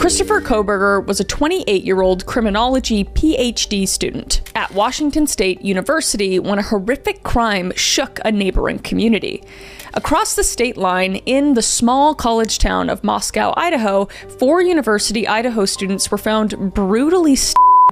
Christopher Kohberger was a 28-year-old criminology PhD student at Washington State University when a horrific crime shook a neighboring community. Across the state line in the small college town of Moscow, Idaho, 4 University Idaho students were found brutally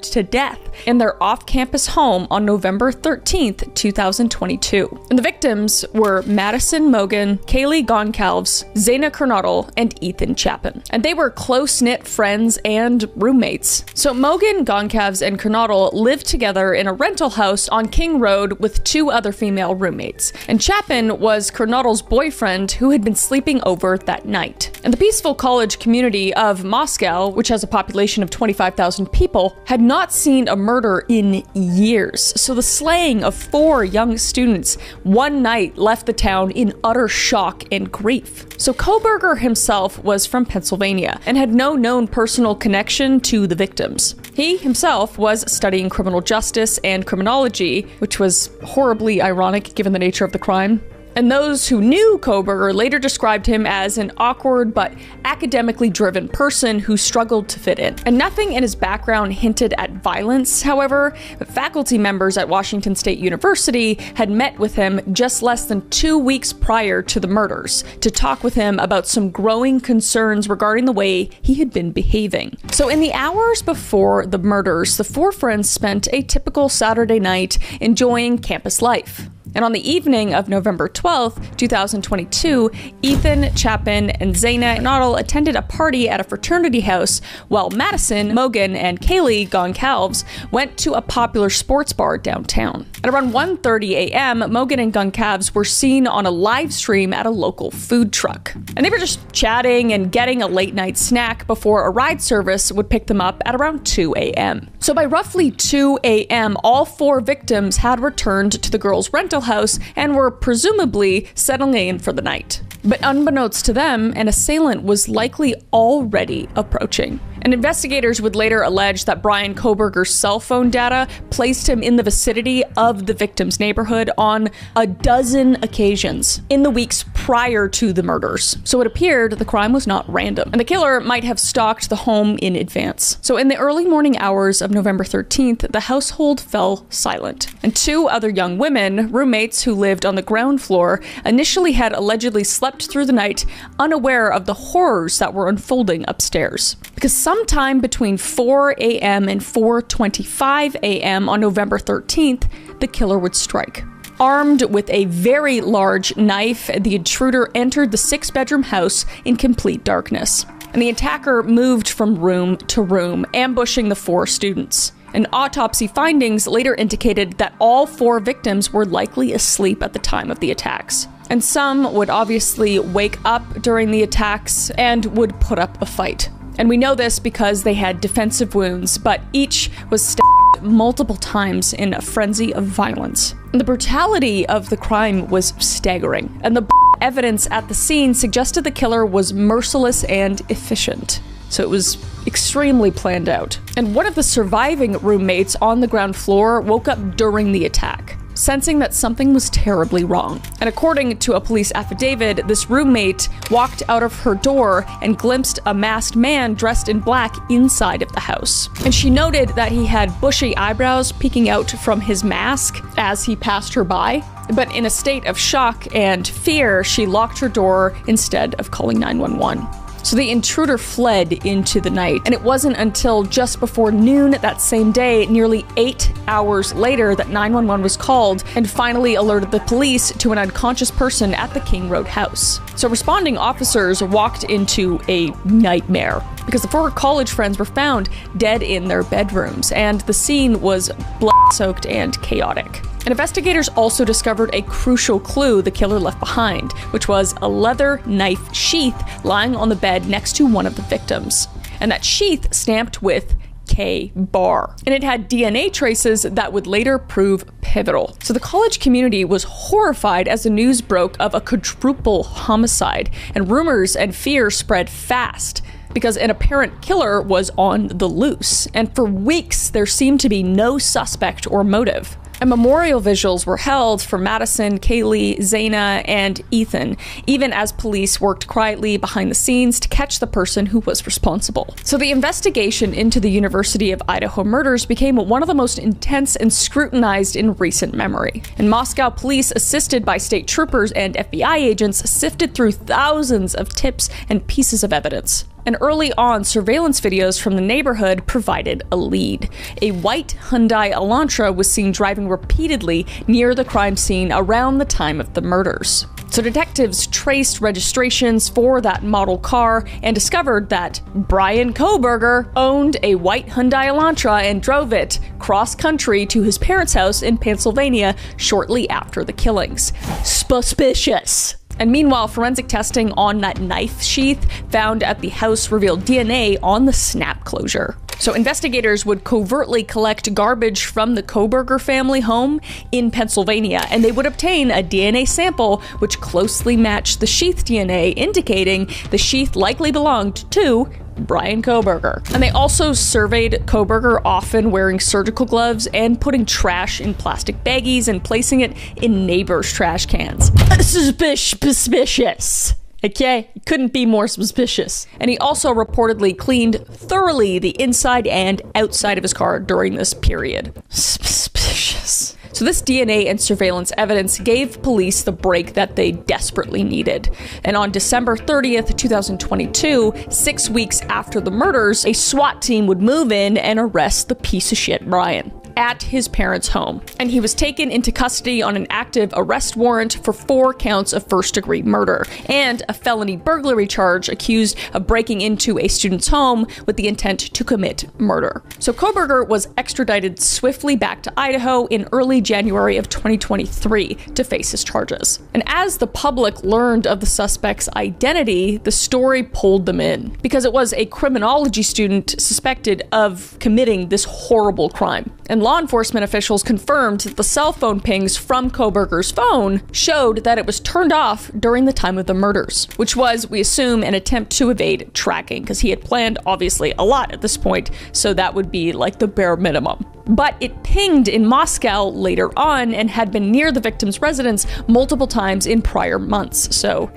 to death in their off-campus home on November 13th, 2022. And the victims were Madison Mogen, Kaylee Goncalves, Zaina Kernodle, and Ethan Chapin. And they were close-knit friends and roommates. So Mogen, Goncalves, and Kernodle lived together in a rental house on King Road with 2 other female roommates. And Chapin was Kernodle's boyfriend who had been sleeping over that night. And the peaceful college community of Moscow, which has a population of 25,000 people, had not seen a murder in years. So the slaying of 4 young students one night left the town in utter shock and grief. So Kohberger himself was from Pennsylvania and had no known personal connection to the victims. He himself was studying criminal justice and criminology, which was horribly ironic given the nature of the crime. And those who knew Kohberger later described him as an awkward but academically driven person who struggled to fit in. And nothing in his background hinted at violence, however. Faculty members at Washington State University had met with him just less than 2 weeks prior to the murders to talk with him about some growing concerns regarding the way he had been behaving. So in the hours before the murders, the 4 friends spent a typical Saturday night enjoying campus life. And on the evening of November 12th, 2022, Ethan, Chapin, and Zaina Kernodle attended a party at a fraternity house while Madison, Mogen, and Kaylee Goncalves went to a popular sports bar downtown. At around 1:30 a.m., Mogen and Goncalves were seen on a live stream at a local food truck. And they were just chatting and getting a late night snack before a ride service would pick them up at around 2 a.m. So by roughly 2 a.m., all 4 victims had returned to the girls' rental house and were presumably settling in for the night. But unbeknownst to them, an assailant was likely already approaching. And investigators would later allege that Brian Kohberger's cell phone data placed him in the vicinity of the victim's neighborhood on a dozen occasions in the weeks prior to the murders. So it appeared the crime was not random, and the killer might have stalked the home in advance. So in the early morning hours of November 13th, the household fell silent. And 2 other young women, roommates who lived on the ground floor, initially had allegedly slept through the night, unaware of the horrors that were unfolding upstairs. Because sometime between 4 a.m. and 4:25 a.m. on November 13th, the killer would strike. Armed with a very large knife, the intruder entered the 6-bedroom house in complete darkness. And the attacker moved from room to room, ambushing the 4 students. And autopsy findings later indicated that all 4 victims were likely asleep at the time of the attacks. And some would obviously wake up during the attacks and would put up a fight. And we know this because they had defensive wounds, but each was stabbed multiple times in a frenzy of violence. And the brutality of the crime was staggering, and the evidence at the scene suggested the killer was merciless and efficient. So it was extremely planned out. And one of the surviving roommates on the ground floor woke up during the attack, sensing that something was terribly wrong. And according to a police affidavit, this roommate walked out of her door and glimpsed a masked man dressed in black inside of the house. And she noted that he had bushy eyebrows peeking out from his mask as he passed her by. But in a state of shock and fear, she locked her door instead of calling 911. So the intruder fled into the night, and it wasn't until just before noon that same day, nearly 8 hours later, that 911 was called and finally alerted the police to an unconscious person at the King Road house. So responding officers walked into a nightmare because the 4 college friends were found dead in their bedrooms, and the scene was blood-soaked and chaotic. And investigators also discovered a crucial clue the killer left behind, which was a leather knife sheath lying on the bed next to one of the victims. And that sheath stamped with K-bar. And it had DNA traces that would later prove pivotal. So the college community was horrified as the news broke of a quadruple homicide, and rumors and fear spread fast because an apparent killer was on the loose. And for weeks, there seemed to be no suspect or motive. And memorial vigils were held for Madison, Kaylee, Zaina, and Ethan, even as police worked quietly behind the scenes to catch the person who was responsible. So the investigation into the University of Idaho murders became one of the most intense and scrutinized in recent memory. And Moscow police, assisted by state troopers and FBI agents, sifted through thousands of tips and pieces of evidence. And early on, surveillance videos from the neighborhood provided a lead. A white Hyundai Elantra was seen driving repeatedly near the crime scene around the time of the murders. So detectives traced registrations for that model car and discovered that Bryan Kohberger owned a white Hyundai Elantra and drove it cross-country to his parents' house in Pennsylvania shortly after the killings. Suspicious. And meanwhile, forensic testing on that knife sheath found at the house revealed DNA on the snap closure. So investigators would covertly collect garbage from the Kohberger family home in Pennsylvania, and they would obtain a DNA sample which closely matched the sheath DNA, indicating the sheath likely belonged to Bryan Kohberger. And they also surveyed Kohberger, often wearing surgical gloves and putting trash in plastic baggies and placing it in neighbors' trash cans. Suspicious. Okay, couldn't be more suspicious. And he also reportedly cleaned thoroughly the inside and outside of his car during this period. Suspicious. So this DNA and surveillance evidence gave police the break that they desperately needed. And on December 30th, 2022, 6 weeks after the murders, a SWAT team would move in and arrest the piece of shit Bryan at his parents' home. And he was taken into custody on an active arrest warrant for 4 counts of first-degree murder and a felony burglary charge accused of breaking into a student's home with the intent to commit murder. So Kohberger was extradited swiftly back to Idaho in early January of 2023 to face his charges. And as the public learned of the suspect's identity, the story pulled them in because it was a criminology student suspected of committing this horrible crime. And law enforcement officials confirmed that the cell phone pings from Kohberger's phone showed that it was turned off during the time of the murders, which was, we assume, an attempt to evade tracking, because he had planned, obviously, a lot at this point, so that would be like the bare minimum. But it pinged in Moscow later on and had been near the victim's residence multiple times in prior months, so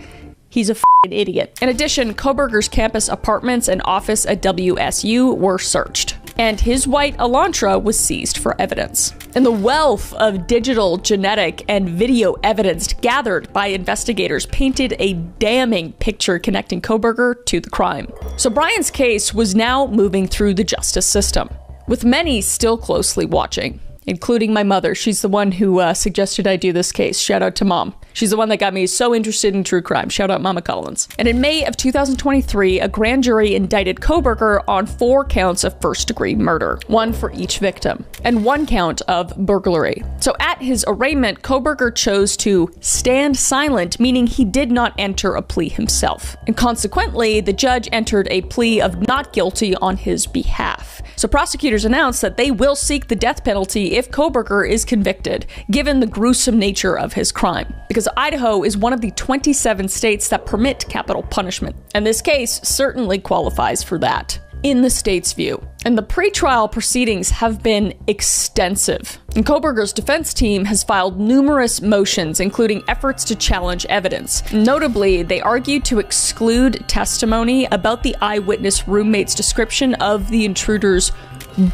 he's a f***ing idiot. In addition, Kohberger's campus apartments and office at WSU were searched, and his white Elantra was seized for evidence. And the wealth of digital, genetic, and video evidence gathered by investigators painted a damning picture connecting Kohberger to the crime. So Bryan's case was now moving through the justice system, with many still closely watching, including my mother. She's the one who suggested I do this case. Shout out to Mom. She's the one that got me so interested in true crime. Shout out Mama Collins. And in May of 2023, a grand jury indicted Kohberger on 4 counts of first-degree murder, 1 for each victim, and 1 count of burglary. So at his arraignment, Kohberger chose to stand silent, meaning he did not enter a plea himself. And consequently, the judge entered a plea of not guilty on his behalf. So prosecutors announced that they will seek the death penalty if Kohberger is convicted, given the gruesome nature of his crime. Because Idaho is one of the 27 states that permit capital punishment, and this case certainly qualifies for that, in the state's view. And the pretrial proceedings have been extensive. And Kohberger's defense team has filed numerous motions, including efforts to challenge evidence. Notably, they argued to exclude testimony about the eyewitness roommate's description of the intruder's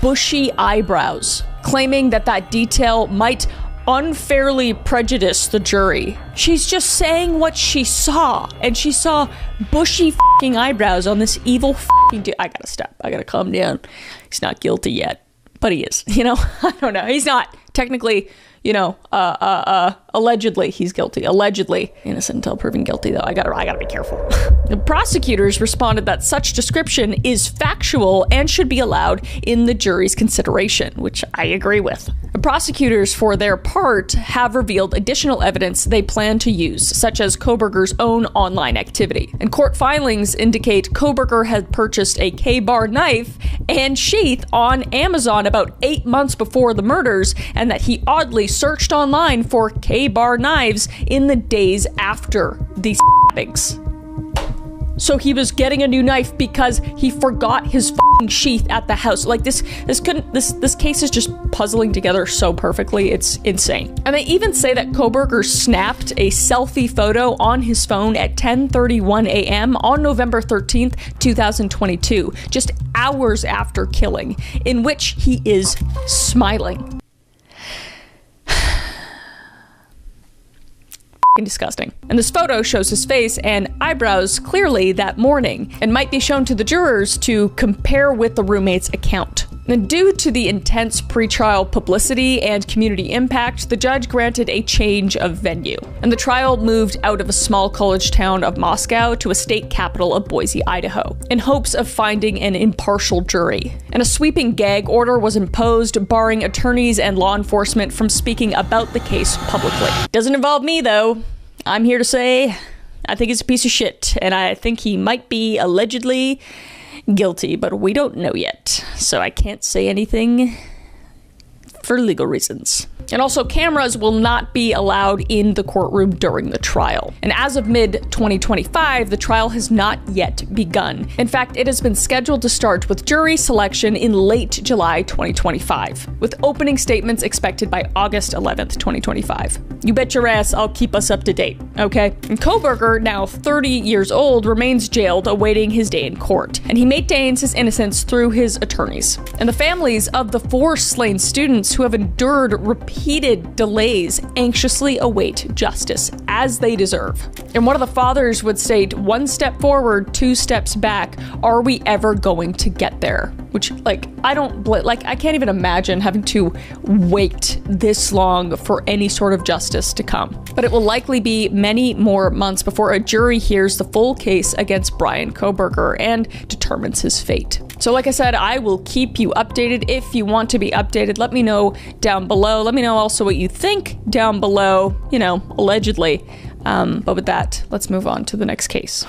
bushy eyebrows, claiming that that detail might unfairly prejudice the jury. She's just saying what she saw, and she saw bushy f***ing eyebrows on this evil f***ing dude. I gotta stop. I gotta calm down. He's not guilty yet, but he is. You know, I don't know. He's not technically, you know, allegedly he's guilty. Allegedly innocent until proven guilty, though. I gotta be careful. The prosecutors responded that such description is factual and should be allowed in the jury's consideration, which I agree with. The prosecutors, for their part, have revealed additional evidence they plan to use, such as Kohberger's own online activity. And court filings indicate Kohberger had purchased a K-bar knife and sheath on Amazon about 8 months before the murders, and that he oddly searched online for K-bar knives in the days after these stabbings. So he was getting a new knife because he forgot his f***ing sheath at the house. Like this case is just puzzling together so perfectly. It's insane. And they even say that Kohberger snapped a selfie photo on his phone at 10:31 a.m. on November 13th, 2022, just hours after killing, in which he is smiling. Disgusting. And this photo shows his face and eyebrows clearly that morning and might be shown to the jurors to compare with the roommate's account. And due to the intense pretrial publicity and community impact, the judge granted a change of venue. And the trial moved out of a small college town of Moscow to a state capital of Boise, Idaho, in hopes of finding an impartial jury. And a sweeping gag order was imposed, barring attorneys and law enforcement from speaking about the case publicly. Doesn't involve me, though. I'm here to say I think it's a piece of shit, and I think he might be allegedly guilty, but we don't know yet, so I can't say anything for legal reasons. And also, cameras will not be allowed in the courtroom during the trial. And as of mid-2025, the trial has not yet begun. In fact, it has been scheduled to start with jury selection in late July 2025, with opening statements expected by August 11th, 2025. You bet your ass I'll keep us up to date, okay? And Kohberger, now 30 years old, remains jailed awaiting his day in court, and he maintains his innocence through his attorneys. And the families of the 4 slain students who have endured repeated delays anxiously await justice, as they deserve. And one of the fathers would state, 1 step forward, 2 steps back. Are we ever going to get there? Which, I can't even imagine having to wait this long for any sort of justice to come. But it will likely be many more months before a jury hears the full case against Bryan Kohberger and determines his fate. So like I said, I will keep you updated. If you want to be updated, let me know down below. Let me know also what you think down below, allegedly. But with that, let's move on to the next case.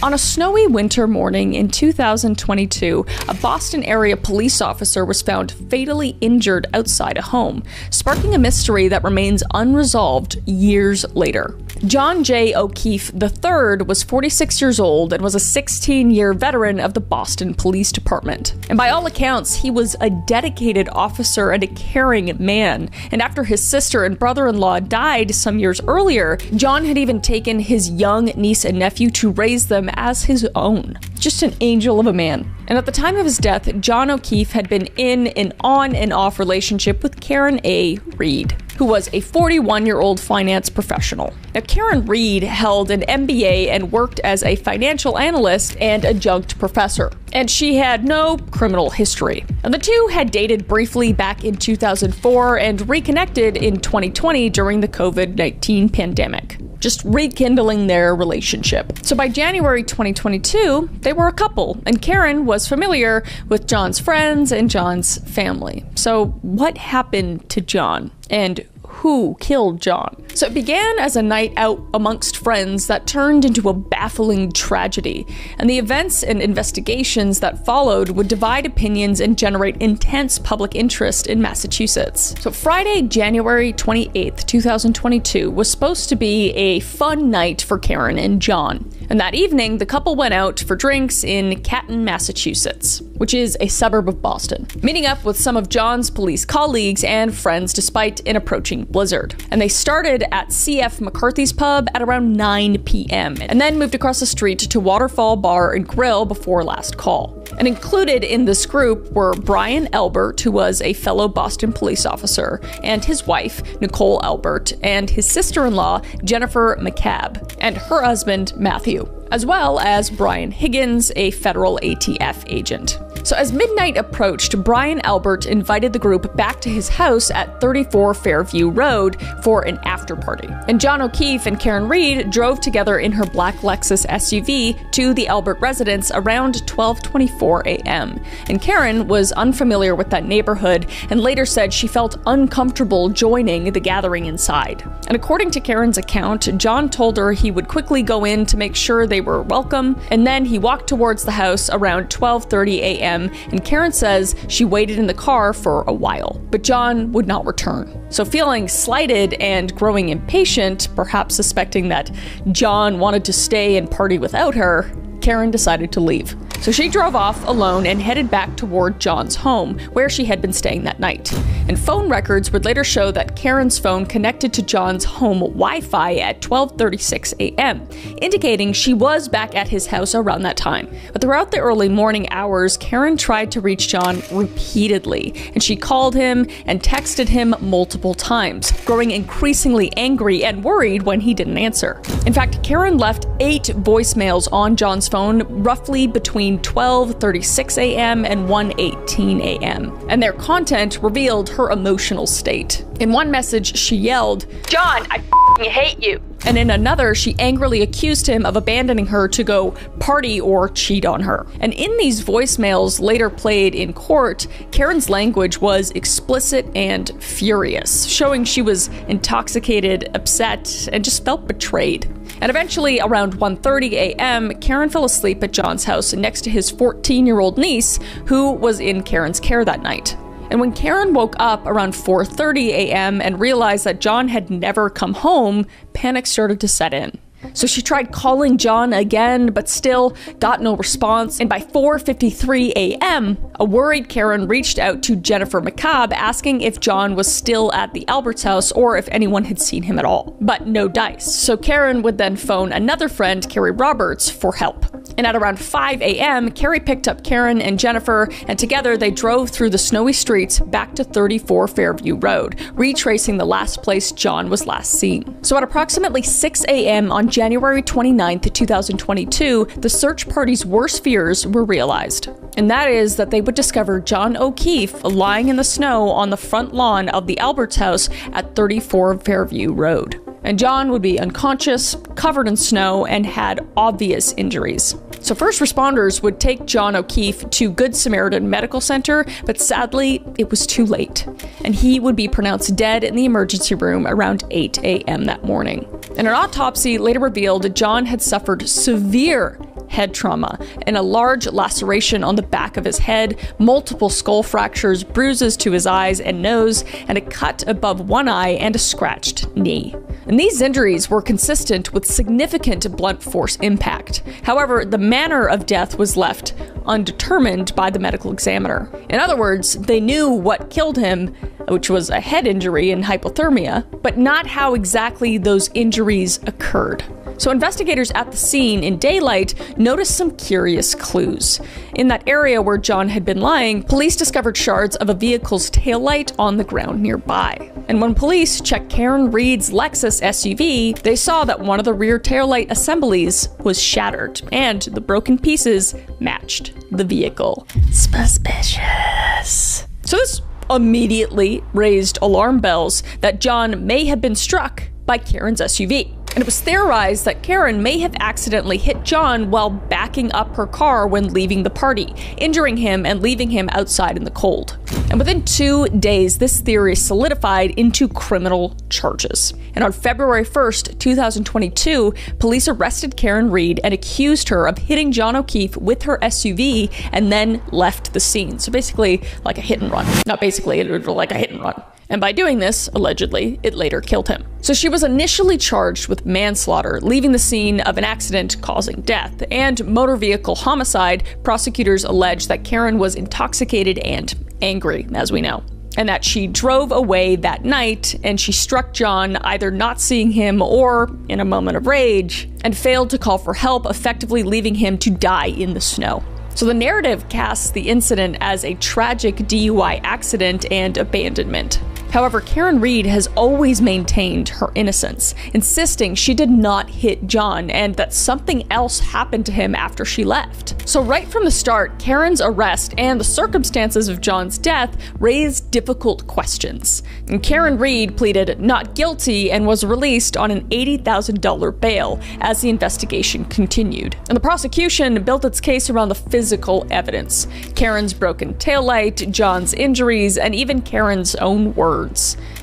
On a snowy winter morning in 2022, a Boston area police officer was found fatally injured outside a home, sparking a mystery that remains unresolved years later. John J. O'Keefe III was 46 years old and was a 16-year veteran of the Boston Police Department. And by all accounts, he was a dedicated officer and a caring man. And after his sister and brother-in-law died some years earlier, John had even taken his young niece and nephew to raise them as his own. Just an angel of a man. And at the time of his death, John O'Keefe had been in an on and off relationship with Karen A. Reed, who was a 41-year-old finance professional. Now, Karen Reed held an MBA and worked as a financial analyst and adjunct professor, and she had no criminal history. And the two had dated briefly back in 2004 and reconnected in 2020 during the COVID-19 pandemic, just rekindling their relationship. So by January 2022, they were a couple, and Karen was familiar with John's friends and John's family. So what happened to John? And who killed John? So it began as a night out amongst friends that turned into a baffling tragedy, and the events and investigations that followed would divide opinions and generate intense public interest in Massachusetts. So Friday, January 28th, 2022 was supposed to be a fun night for Karen and John. And that evening, the couple went out for drinks in Canton, Massachusetts, which is a suburb of Boston, meeting up with some of John's police colleagues and friends despite an approaching blizzard. And they started at C.F. McCarthy's pub at around 9 p.m. and then moved across the street to Waterfall Bar and Grill before last call. And included in this group were Brian Albert, who was a fellow Boston police officer, and his wife, Nicole Albert, and his sister-in-law, Jennifer McCabe, and her husband, Matthew, as well as Brian Higgins, a federal ATF agent. So as midnight approached, Brian Albert invited the group back to his house at 34 Fairview Road for an after-party. And John O'Keefe and Karen Reed drove together in her black Lexus SUV to the Albert residence around 12:24 a.m. And Karen was unfamiliar with that neighborhood and later said she felt uncomfortable joining the gathering inside. And according to Karen's account, John told her he would quickly go in to make sure they were welcome, and then he walked towards the house around 12:30 a.m. a.m., and Karen says she waited in the car for a while, but John would not return. So feeling slighted and growing impatient, perhaps suspecting that John wanted to stay and party without her, Karen decided to leave. So she drove off alone and headed back toward John's home, where she had been staying that night. And phone records would later show that Karen's phone connected to John's home Wi-Fi at 12:36 a.m., indicating she was back at his house around that time. But throughout the early morning hours, Karen tried to reach John repeatedly, and she called him and texted him multiple times, growing increasingly angry and worried when he didn't answer. In fact, Karen left 8 voicemails on John's phone roughly between 12:36 a.m. and 1:18 a.m. And their content revealed her emotional state. In one message, she yelled, "John, I f***ing hate you." And in another, she angrily accused him of abandoning her to go party or cheat on her. And in these voicemails later played in court, Karen's language was explicit and furious, showing she was intoxicated, upset, and just felt betrayed. And eventually, around 1:30 a.m., Karen fell asleep at John's house next to his 14-year-old niece, who was in Karen's care that night. And when Karen woke up around 4:30 a.m. and realized that John had never come home, panic started to set in. So she tried calling John again, but still got no response. And by 4:53 a.m., a worried Karen reached out to Jennifer McCabe asking if John was still at the Alberts house or if anyone had seen him at all. But no dice. So Karen would then phone another friend, Carrie Roberts, for help. And at around 5 a.m., Carrie picked up Karen and Jennifer, and together they drove through the snowy streets back to 34 Fairview Road, retracing the last place John was last seen. So at approximately 6 a.m. on January 29th, 2022, the search party's worst fears were realized. And that is that they would discover John O'Keefe lying in the snow on the front lawn of the Alberts house at 34 Fairview Road. And John would be unconscious, covered in snow, and had obvious injuries. So first responders would take John O'Keefe to Good Samaritan Medical Center, but sadly, it was too late. And he would be pronounced dead in the emergency room around 8 a.m. that morning. And an autopsy later revealed John had suffered severe head trauma and a large laceration on the back of his head, multiple skull fractures, bruises to his eyes and nose, and a cut above one eye and a scratched knee. And these injuries were consistent with significant blunt force impact. However, the manner of death was left undetermined by the medical examiner. In other words, they knew what killed him, which was a head injury and hypothermia, but not how exactly those injuries occurred. So investigators at the scene in daylight noticed some curious clues. In that area where John had been lying, police discovered shards of a vehicle's taillight on the ground nearby. And when police checked Karen Reed's Lexus SUV, they saw that one of the rear taillight assemblies was shattered, and the broken pieces matched the vehicle. Suspicious. So this immediately raised alarm bells that John may have been struck by Karen's SUV. And it was theorized that Karen may have accidentally hit John while backing up her car when leaving the party, injuring him and leaving him outside in the cold. And within 2 days, this theory solidified into criminal charges. And on February 1st, 2022, police arrested Karen Reed and accused her of hitting John O'Keefe with her SUV and then left the scene. So basically, like a hit and run. Not basically, it was like a hit and run. And by doing this, allegedly, it later killed him. So she was initially charged with manslaughter, leaving the scene of an accident causing death, and motor vehicle homicide. Prosecutors allege that Karen was intoxicated and angry, as we know, and that she drove away that night and she struck John, either not seeing him or in a moment of rage, and failed to call for help, effectively leaving him to die in the snow. So the narrative casts the incident as a tragic DUI accident and abandonment. However, Karen Reed has always maintained her innocence, insisting she did not hit John and that something else happened to him after she left. So right from the start, Karen's arrest and the circumstances of John's death raised difficult questions. And Karen Reed pleaded not guilty and was released on an $80,000 bail as the investigation continued. And the prosecution built its case around the physical evidence: Karen's broken taillight, John's injuries, and even Karen's own words.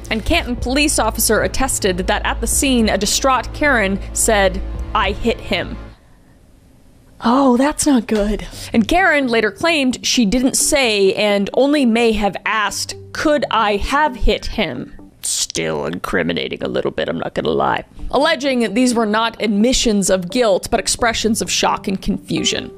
And Canton police officer attested that at the scene, a distraught Karen said, "I hit him." Oh, that's not good. And Karen later claimed she didn't say and only may have asked, "Could I have hit him?" Still incriminating a little bit, I'm not gonna lie. Alleging these were not admissions of guilt, but expressions of shock and confusion.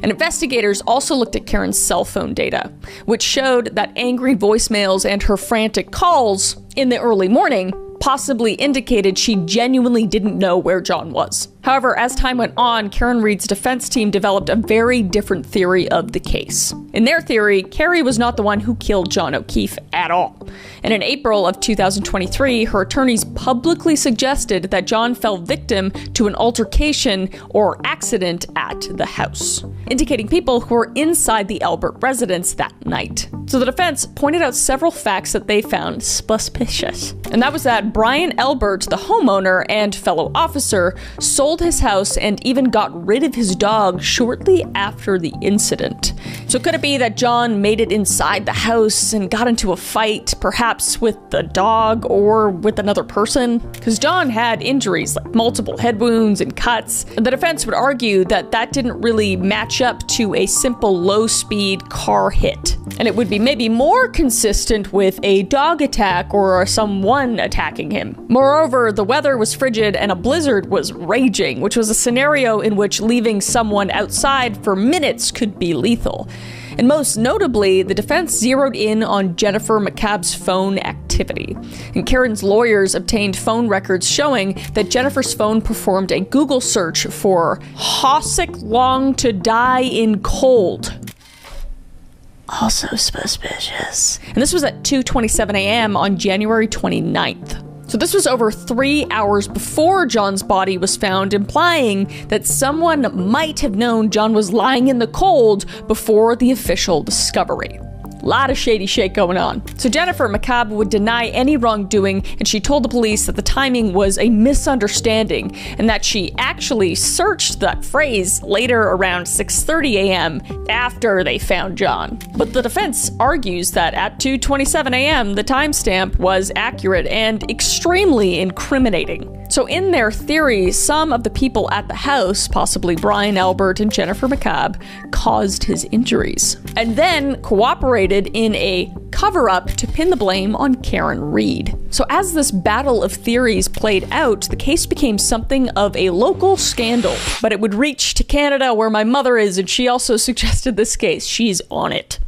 And investigators also looked at Karen's cell phone data, which showed that angry voicemails and her frantic calls in the early morning possibly indicated she genuinely didn't know where John was. However, as time went on, Karen Reed's defense team developed a very different theory of the case. In their theory, Carrie was not the one who killed John O'Keefe at all. And in April of 2023, her attorneys publicly suggested that John fell victim to an altercation or accident at the house, indicating people who were inside the Albert residence that night. So the defense pointed out several facts that they found suspicious. And that was that Brian Albert, the homeowner and fellow officer, sold his house and even got rid of his dog shortly after the incident. So could it be that John made it inside the house and got into a fight, perhaps with the dog or with another person? Because John had injuries like multiple head wounds and cuts, and the defense would argue that that didn't really match up to a simple low-speed car hit. And it would be maybe more consistent with a dog attack or someone attacking him. Moreover, the weather was frigid and a blizzard was raging, which was a scenario in which leaving someone outside for minutes could be lethal. And most notably, the defense zeroed in on Jennifer McCabe's phone activity. And Karen's lawyers obtained phone records showing that Jennifer's phone performed a Google search for "Hosick long to die in cold." Also suspicious. And this was at 2:27 a.m. on January 29th. So this was over 3 hours before John's body was found, implying that someone might have known John was lying in the cold before the official discovery. A lot of shady shit going on. So Jennifer McCabe would deny any wrongdoing, and she told the police that the timing was a misunderstanding and that she actually searched that phrase later around 6:30 a.m. after they found John. But the defense argues that at 2:27 a.m. the timestamp was accurate and extremely incriminating. So in their theory, some of the people at the house, possibly Brian Albert and Jennifer McCabe, caused his injuries, and then cooperated in a cover-up to pin the blame on Karen Reed. So as this battle of theories played out, the case became something of a local scandal. But it would reach to Canada, where my mother is, and she also suggested this case. She's on it.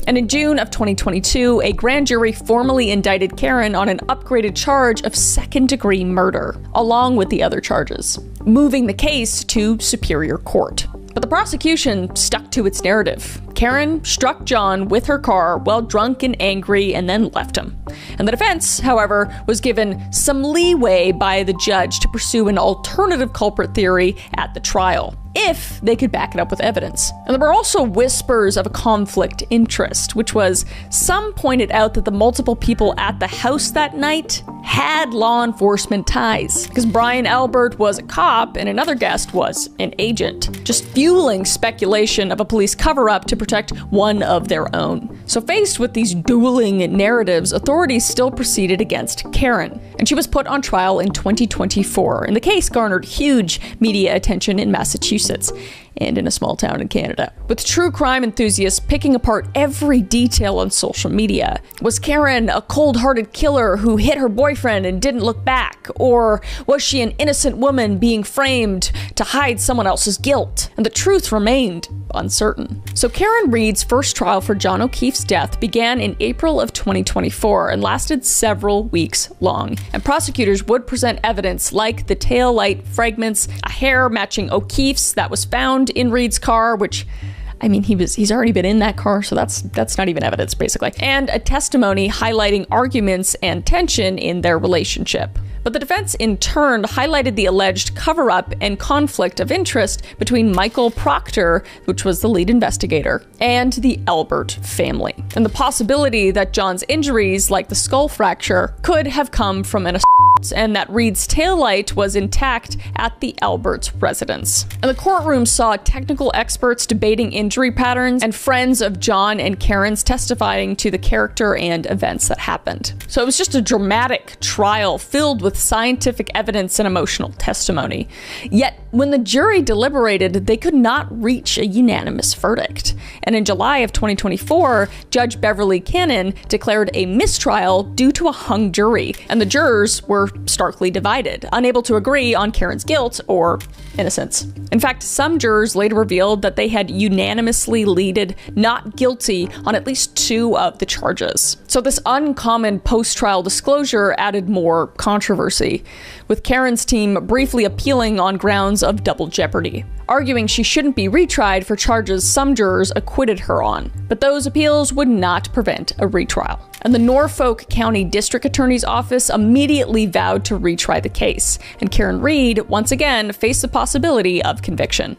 And in June of 2022, a grand jury formally indicted Karen on an upgraded charge of second-degree murder, along with the other charges, moving the case to Superior Court. But the prosecution stuck to its narrative. Karen struck John with her car while drunk and angry and then left him. And the defense, however, was given some leeway by the judge to pursue an alternative culprit theory at the trial, if they could back it up with evidence. And there were also whispers of a conflict interest, which was some pointed out that the multiple people at the house that night had law enforcement ties, because Brian Albert was a cop and another guest was an agent, just fueling speculation of a police cover-up to protect one of their own. So faced with these dueling narratives, authorities still proceeded against Karen, and she was put on trial in 2024, and the case garnered huge media attention in Massachusetts and in a small town in Canada, with true crime enthusiasts picking apart every detail on social media. Was Karen a cold-hearted killer who hit her boyfriend and didn't look back? Or was she an innocent woman being framed to hide someone else's guilt? And the truth remained uncertain. So Karen Reed's first trial for John O'Keefe's death began in April of 2024 and lasted several weeks long. And prosecutors would present evidence like the tail light fragments, a hair matching O'Keefe's that was found in Reed's car, which, I mean, he's already been in that car, so that's not even evidence, basically. And a testimony highlighting arguments and tension in their relationship. But the defense, in turn, highlighted the alleged cover-up and conflict of interest between Michael Proctor, which was the lead investigator, and the Albert family, and the possibility that John's injuries, like the skull fracture, could have come from an and that Reed's taillight was intact at the Alberts residence. And the courtroom saw technical experts debating injury patterns and friends of John and Karen's testifying to the character and events that happened. So it was just a dramatic trial filled with scientific evidence and emotional testimony. Yet, when the jury deliberated, they could not reach a unanimous verdict. And in July of 2024, Judge Beverly Cannon declared a mistrial due to a hung jury, and the jurors were starkly divided, unable to agree on Karen's guilt or innocence. In fact, some jurors later revealed that they had unanimously pleaded not guilty on at least 2 of the charges. So this uncommon post-trial disclosure added more controversy, with Karen's team briefly appealing on grounds of double jeopardy, arguing she shouldn't be retried for charges some jurors acquitted her on. But those appeals would not prevent a retrial. And the Norfolk County District Attorney's Office immediately vowed to retry the case, and Karen Reed once again faced the possibility of conviction.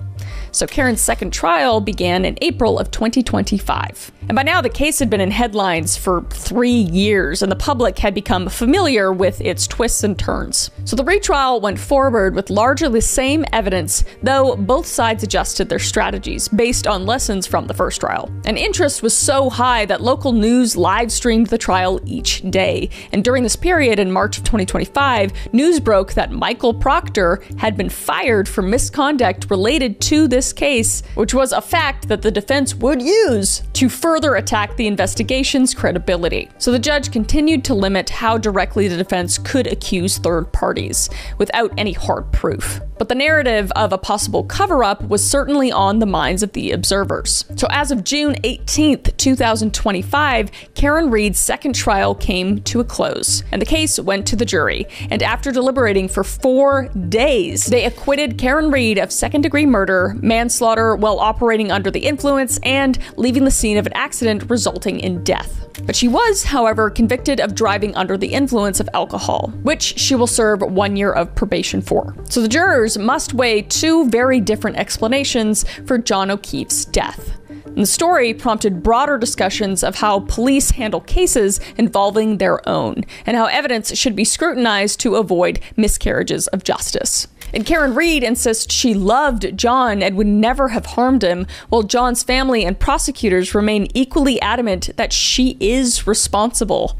So Karen's second trial began in April of 2025. And by now the case had been in headlines for 3 years, and the public had become familiar with its twists and turns. So the retrial went forward with largely the same evidence, though both sides adjusted their strategies based on lessons from the first trial. And interest was so high that local news live streamed the trial each day. And during this period in March of 2025, news broke that Michael Proctor had been fired for misconduct related to this case, which was a fact that the defense would use to further attack the investigation's credibility. So the judge continued to limit how directly the defense could accuse third parties, without any hard proof. But the narrative of a possible cover-up was certainly on the minds of the observers. So as of June 18th, 2025, Karen Reed's second trial came to a close, and the case went to the jury. And after deliberating for 4 days, they acquitted Karen Reed of second-degree murder, manslaughter while operating under the influence, and leaving the scene of an accident resulting in death. But she was, however, convicted of driving under the influence of alcohol, which she will serve 1 year of probation for. So the jurors must weigh 2 very different explanations for John O'Keefe's death. And the story prompted broader discussions of how police handle cases involving their own, and how evidence should be scrutinized to avoid miscarriages of justice. And Karen Reed insists she loved John and would never have harmed him, while John's family and prosecutors remain equally adamant that she is responsible.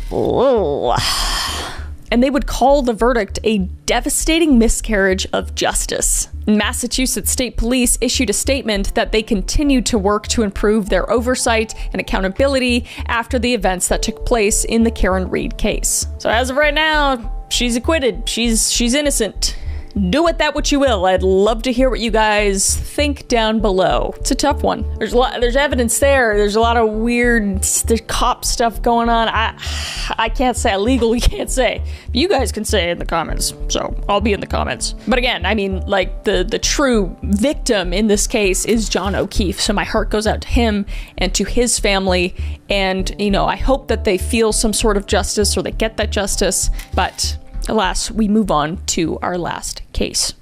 Whoa. And they would call the verdict a devastating miscarriage of justice. Massachusetts State Police issued a statement that they continued to work to improve their oversight and accountability after the events that took place in the Karen Reed case. So as of right now, she's acquitted. She's innocent. Do with that what you will. I'd love to hear what you guys think down below. It's a tough one. There's evidence there. There's a lot of weird cop stuff going on. I can't say. I legally can't say. You guys can say it in the comments, so I'll be in the comments. But again, I mean, like, the true victim in this case is John O'Keefe, so my heart goes out to him and to his family, and, you know, I hope that they feel some sort of justice or they get that justice, but alas, we move on to our last case.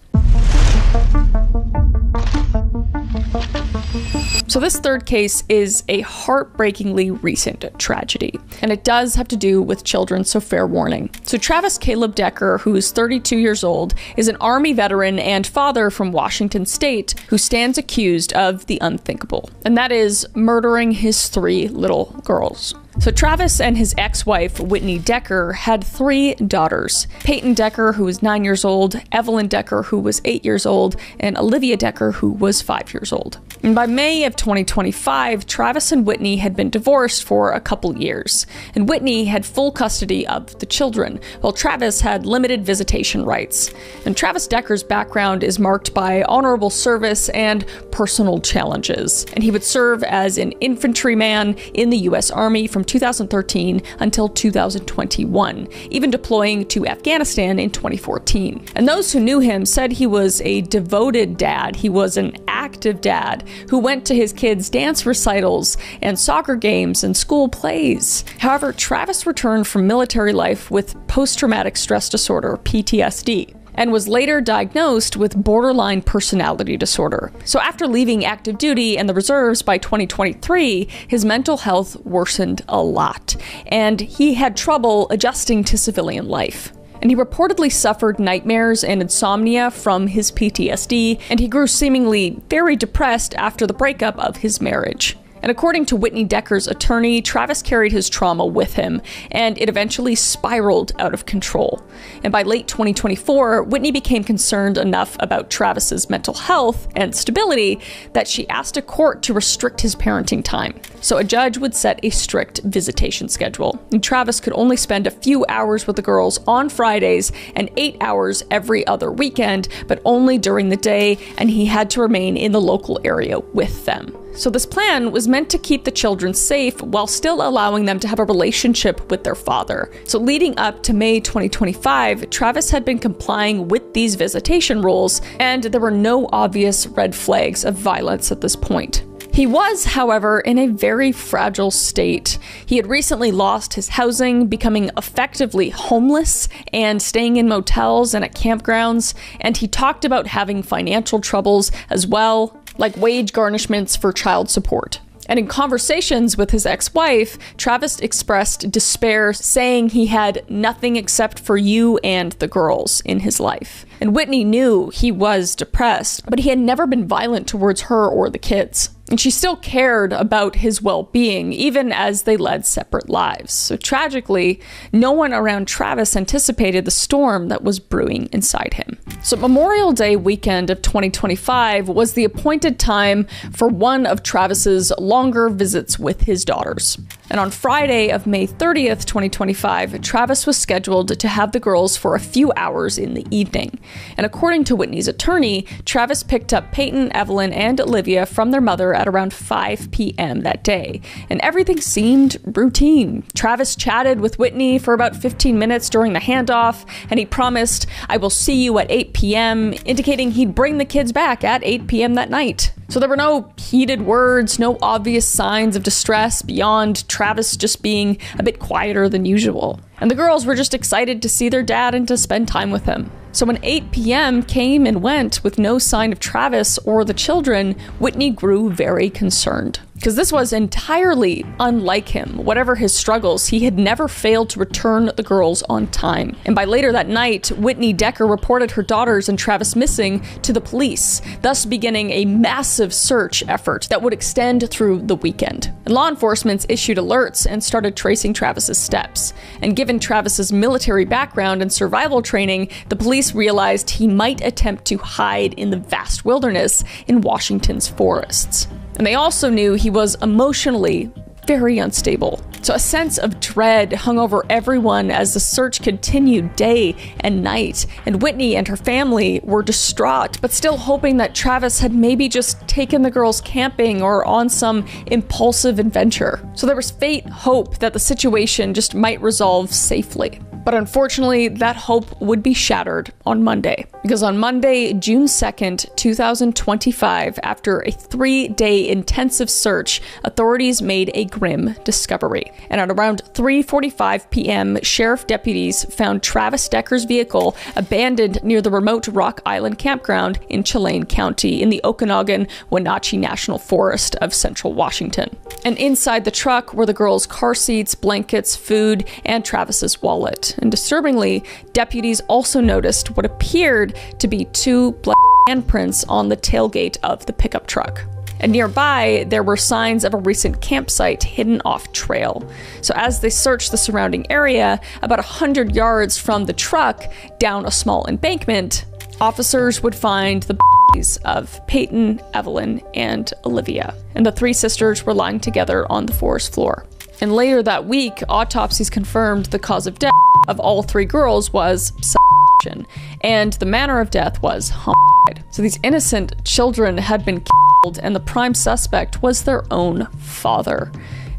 So this third case is a heartbreakingly recent tragedy, and it does have to do with children, so fair warning. So Travis Caleb Decker, who is 32 years old, is an Army veteran and father from Washington State who stands accused of the unthinkable, and that is murdering his 3 little girls. So Travis and his ex-wife, Whitney Decker, had 3 daughters. Peyton Decker, who was 9 years old, Evelyn Decker, who was 8 years old, and Olivia Decker, who was 5 years old. And by May of 2025, Travis and Whitney had been divorced for a couple years, and Whitney had full custody of the children, while Travis had limited visitation rights. And Travis Decker's background is marked by honorable service and personal challenges, and he would serve as an infantryman in the U.S. Army from 2013 until 2021, even deploying to Afghanistan in 2014. And those who knew him said he was a devoted dad. He was an active dad who went to his kids' dance recitals and soccer games and school plays. However, Travis returned from military life with post-traumatic stress disorder, PTSD, and was later diagnosed with borderline personality disorder. So after leaving active duty and the reserves by 2023, his mental health worsened a lot, and he had trouble adjusting to civilian life. And he reportedly suffered nightmares and insomnia from his PTSD, and he grew seemingly very depressed after the breakup of his marriage. And according to Whitney Decker's attorney, Travis carried his trauma with him, and it eventually spiraled out of control. And by late 2024, Whitney became concerned enough about Travis's mental health and stability that she asked a court to restrict his parenting time. So a judge would set a strict visitation schedule, and Travis could only spend a few hours with the girls on Fridays and 8 hours every other weekend, but only during the day, and he had to remain in the local area with them. So this plan was meant to keep the children safe while still allowing them to have a relationship with their father. So leading up to May 2025, Travis had been complying with these visitation rules, and there were no obvious red flags of violence at this point. He was, however, in a very fragile state. He had recently lost his housing, becoming effectively homeless and staying in motels and at campgrounds, and he talked about having financial troubles as well, like wage garnishments for child support. And in conversations with his ex-wife, Travis expressed despair, saying he had nothing except for you and the girls in his life. And Whitney knew he was depressed, but he had never been violent towards her or the kids. And she still cared about his well-being, even as they led separate lives. So tragically, no one around Travis anticipated the storm that was brewing inside him. So Memorial Day weekend of 2025 was the appointed time for one of Travis's longer visits with his daughters. And on Friday of May 30th, 2025, Travis was scheduled to have the girls for a few hours in the evening. And according to Whitney's attorney, Travis picked up Peyton, Evelyn, and Olivia from their mother at around 5 p.m. that day, and everything seemed routine. Travis chatted with Whitney for about 15 minutes during the handoff, and he promised, "I will see you at 8 p.m., indicating he'd bring the kids back at 8 p.m. that night. So there were no heated words, no obvious signs of distress beyond Travis just being a bit quieter than usual. And the girls were just excited to see their dad and to spend time with him. So when 8 p.m. came and went with no sign of Travis or the children, Whitney grew very concerned. Because this was entirely unlike him. Whatever his struggles, he had never failed to return the girls on time. And by later that night, Whitney Decker reported her daughters and Travis missing to the police, thus beginning a massive search effort that would extend through the weekend. And law enforcement issued alerts and started tracing Travis's steps. And given Travis's military background and survival training, the police realized he might attempt to hide in the vast wilderness in Washington's forests. And they also knew he was emotionally very unstable. So a sense of dread hung over everyone as the search continued day and night, and Whitney and her family were distraught, but still hoping that Travis had maybe just taken the girls camping or on some impulsive adventure. So there was faint hope that the situation just might resolve safely. But unfortunately, that hope would be shattered on Monday. Because on Monday, June 2nd, 2025, after a 3-day intensive search, authorities made a grim discovery. And at around 3:45 p.m., sheriff deputies found Travis Decker's vehicle abandoned near the remote Rock Island campground in Chelan County in the Okanogan-Wenatchee National Forest of central Washington. And inside the truck were the girls' car seats, blankets, food, and Travis's wallet. And disturbingly, deputies also noticed what appeared to be 2 black handprints on the tailgate of the pickup truck. And nearby, there were signs of a recent campsite hidden off trail. So as they searched the surrounding area, about 100 yards from the truck, down a small embankment, officers would find the bodies of Peyton, Evelyn, and Olivia. And the 3 sisters were lying together on the forest floor. And later that week, autopsies confirmed the cause of death of all 3 girls was suffocation, and the manner of death was homicide. So these innocent children had been killed, and the prime suspect was their own father.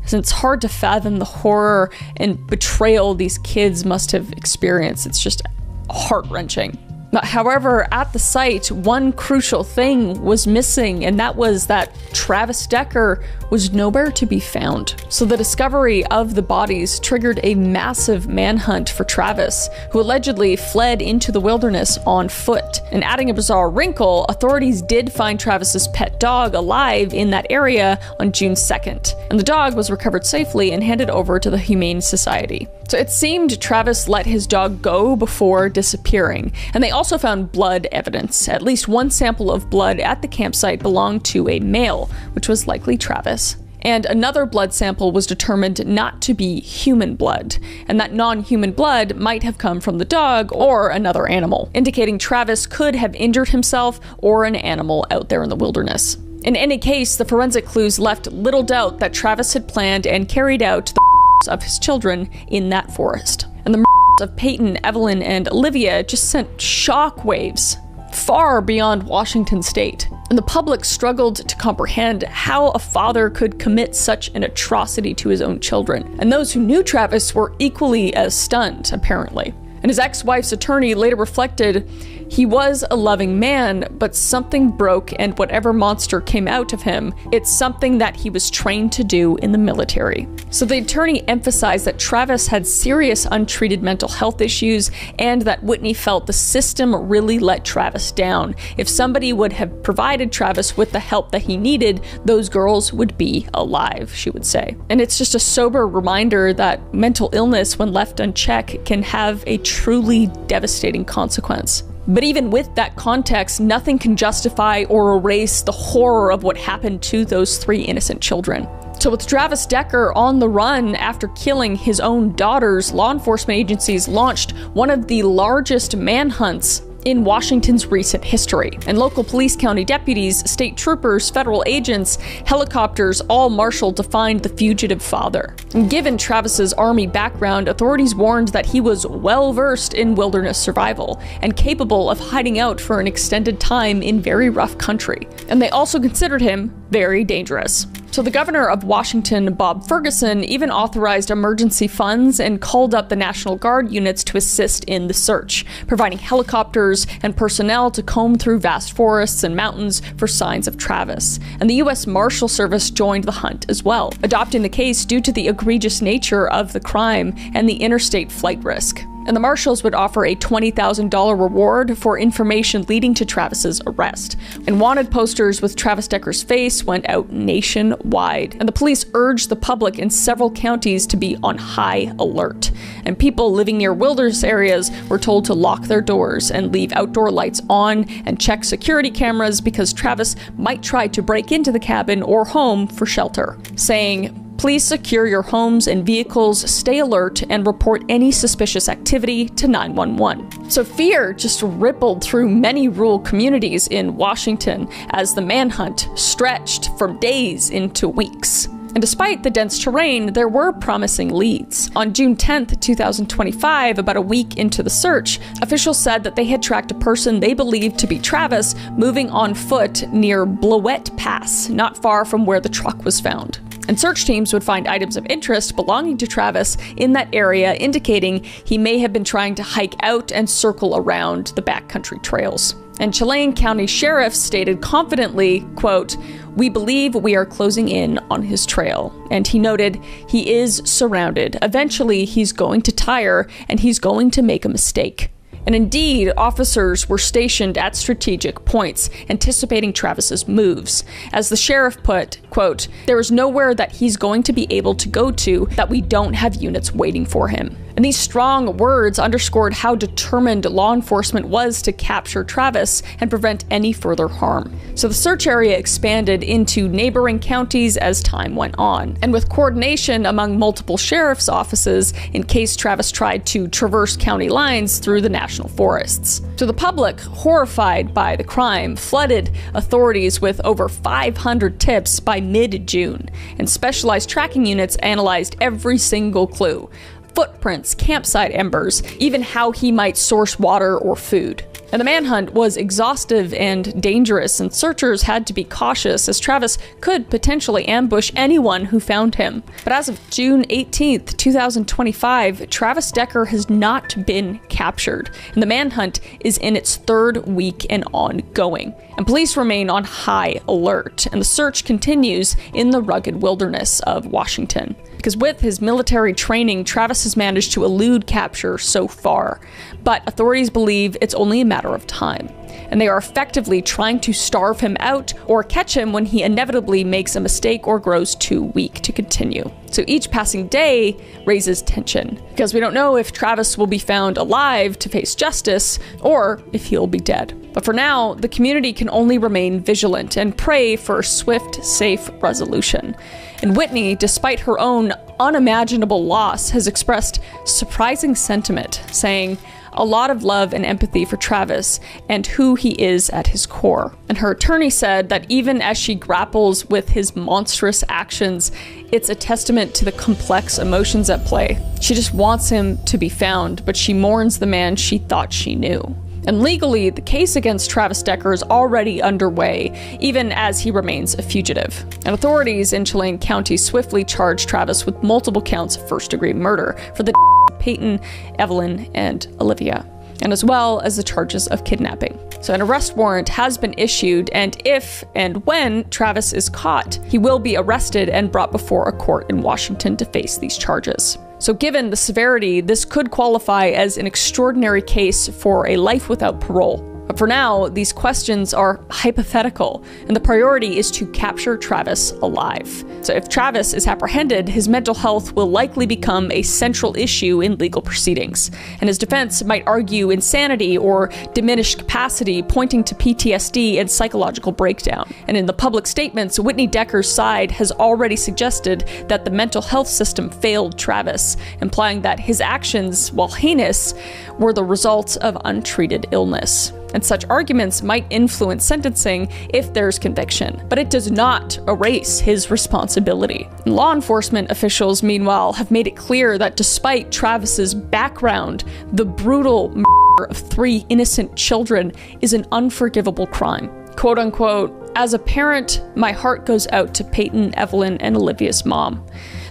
And it's hard to fathom the horror and betrayal these kids must have experienced. It's just heart-wrenching. However, at the site, one crucial thing was missing, and that was that Travis Decker was nowhere to be found. So the discovery of the bodies triggered a massive manhunt for Travis, who allegedly fled into the wilderness on foot. And adding a bizarre wrinkle, authorities did find Travis's pet dog alive in that area on June 2nd, and the dog was recovered safely and handed over to the Humane Society. So it seemed Travis let his dog go before disappearing, and they also found blood evidence. At least one sample of blood at the campsite belonged to a male, which was likely Travis. And another blood sample was determined not to be human blood, and that non-human blood might have come from the dog or another animal, indicating Travis could have injured himself or an animal out there in the wilderness. In any case, the forensic clues left little doubt that Travis had planned and carried out the of his children in that forest. And the of Peyton, Evelyn, and Olivia just sent shockwaves far beyond Washington state. And the public struggled to comprehend how a father could commit such an atrocity to his own children. And those who knew Travis were equally as stunned, apparently. And his ex-wife's attorney later reflected, he was a loving man, but something broke, and whatever monster came out of him, it's something that he was trained to do in the military. So the attorney emphasized that Travis had serious untreated mental health issues, and that Whitney felt the system really let Travis down. If somebody would have provided Travis with the help that he needed, those girls would be alive, she would say. And it's just a sober reminder that mental illness, when left unchecked, can have a truly devastating consequence. But even with that context, nothing can justify or erase the horror of what happened to those 3 innocent children. So with Travis Decker on the run after killing his own daughters, law enforcement agencies launched one of the largest manhunts in Washington's recent history. And local police, county deputies, state troopers, federal agents, helicopters all marshaled to find the fugitive father. And given Travis's army background, authorities warned that he was well-versed in wilderness survival and capable of hiding out for an extended time in very rough country. And they also considered him very dangerous. So the governor of Washington, Bob Ferguson, even authorized emergency funds and called up the National Guard units to assist in the search, providing helicopters and personnel to comb through vast forests and mountains for signs of Travis. And the U.S. Marshal Service joined the hunt as well, adopting the case due to the egregious nature of the crime and the interstate flight risk. And the Marshals would offer a $20,000 reward for information leading to Travis's arrest. And wanted posters with Travis Decker's face went out nationwide. And the police urged the public in several counties to be on high alert. And people living near wilderness areas were told to lock their doors and leave outdoor lights on and check security cameras because Travis might try to break into the cabin or home for shelter, saying, "Please secure your homes and vehicles, stay alert, and report any suspicious activity to 911. So fear just rippled through many rural communities in Washington as the manhunt stretched from days into weeks. And despite the dense terrain, there were promising leads. On June 10th, 2025, about a week into the search, officials said that they had tracked a person they believed to be Travis moving on foot near Blowett Pass, not far from where the truck was found. And search teams would find items of interest belonging to Travis in that area, indicating he may have been trying to hike out and circle around the backcountry trails. And Chelan County Sheriff stated confidently, quote, "We believe we are closing in on his trail." And he noted, "He is surrounded. Eventually he's going to tire and he's going to make a mistake." And indeed, officers were stationed at strategic points, anticipating Travis's moves. As the sheriff put, quote, "There is nowhere that he's going to be able to go to that we don't have units waiting for him." And these strong words underscored how determined law enforcement was to capture Travis and prevent any further harm. So the search area expanded into neighboring counties as time went on, and with coordination among multiple sheriff's offices in case Travis tried to traverse county lines through the national forests. So the public, horrified by the crime, flooded authorities with over 500 tips by mid-June, and specialized tracking units analyzed every single clue. Footprints, campsite embers, even how he might source water or food. And the manhunt was exhaustive and dangerous, and searchers had to be cautious as Travis could potentially ambush anyone who found him. But as of June 18th, 2025, Travis Decker has not been captured, and the manhunt is in its third week and ongoing. And police remain on high alert, and the search continues in the rugged wilderness of Washington. Because with his military training, Travis has managed to elude capture so far, but authorities believe it's only a matter of time, and they are effectively trying to starve him out or catch him when he inevitably makes a mistake or grows too weak to continue. So each passing day raises tension, because we don't know if Travis will be found alive to face justice or if he'll be dead. But for now, the community can only remain vigilant and pray for a swift, safe resolution. And Whitney, despite her own unimaginable loss, has expressed surprising sentiment, saying a lot of love and empathy for Travis and who he is at his core. And her attorney said that even as she grapples with his monstrous actions, it's a testament to the complex emotions at play. She just wants him to be found, but she mourns the man she thought she knew. And legally, the case against Travis Decker is already underway, even as he remains a fugitive. And authorities in Chelan County swiftly charged Travis with multiple counts of first-degree murder for the Peyton, Evelyn, and Olivia, and as well as the charges of kidnapping. So an arrest warrant has been issued, and if and when Travis is caught, he will be arrested and brought before a court in Washington to face these charges. So given the severity, this could qualify as an extraordinary case for a life without parole. But for now, these questions are hypothetical, and the priority is to capture Travis alive. So if Travis is apprehended, his mental health will likely become a central issue in legal proceedings, and his defense might argue insanity or diminished capacity, pointing to PTSD and psychological breakdown. And in the public statements, Whitney Decker's side has already suggested that the mental health system failed Travis, implying that his actions, while heinous, were the result of untreated illness. And such arguments might influence sentencing if there's conviction, but it does not erase his responsibility. And law enforcement officials, meanwhile, have made it clear that despite Travis's background, the brutal murder of 3 innocent children is an unforgivable crime. Quote unquote, "As a parent, my heart goes out to Peyton, Evelyn, and Olivia's mom.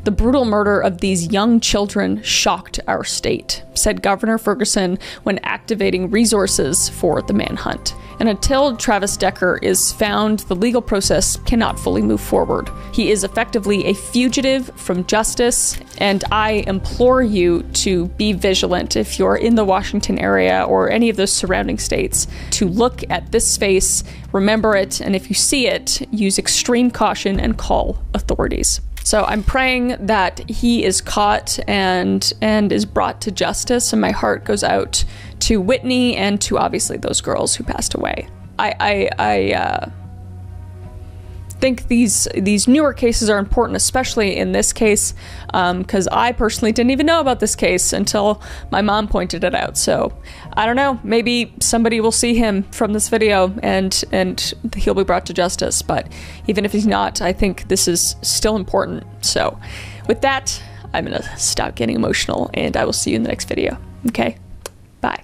The brutal murder of these young children shocked our state," said Governor Ferguson when activating resources for the manhunt. And until Travis Decker is found, the legal process cannot fully move forward. He is effectively a fugitive from justice, and I implore you to be vigilant if you're in the Washington area or any of those surrounding states, to look at this face, remember it, and if you see it, use extreme caution and call authorities. So I'm praying that he is caught and is brought to justice, and my heart goes out to Whitney and to obviously those girls who passed away. I think these newer cases are important, especially in this case, because I personally didn't even know about this case until my mom pointed it out. So I don't know, maybe somebody will see him from this video and he'll be brought to justice. But even if he's not, I think this is still important. So with that, I'm gonna stop getting emotional, and I will see you in the next video. Okay, bye.